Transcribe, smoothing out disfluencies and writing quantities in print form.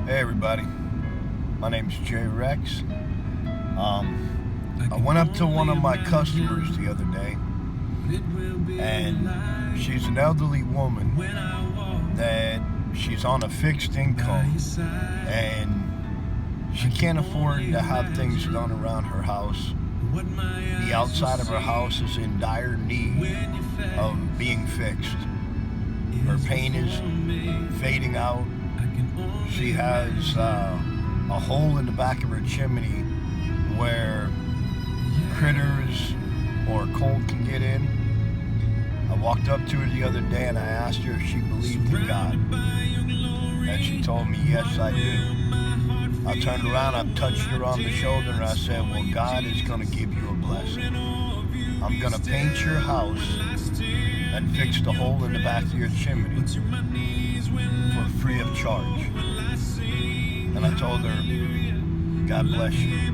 Hey everybody, my name's Jay Rex. I went up to one of my customers the other day, and she's an elderly woman that she's on a fixed income, and she can't afford to have things done around her house. The outside of her house is in dire need of being fixed. Her paint is fading out. She has a hole in the back of her chimney where critters or cold can get in. I walked up to her the other day and I asked her if she believed in God, and she told me, yes, I do. I turned around, I touched her on the shoulder, and I said, well, God is going to give you a blessing. I'm going to paint your house and fix the hole in the back of your chimney for free of charge. And I told her, God bless you.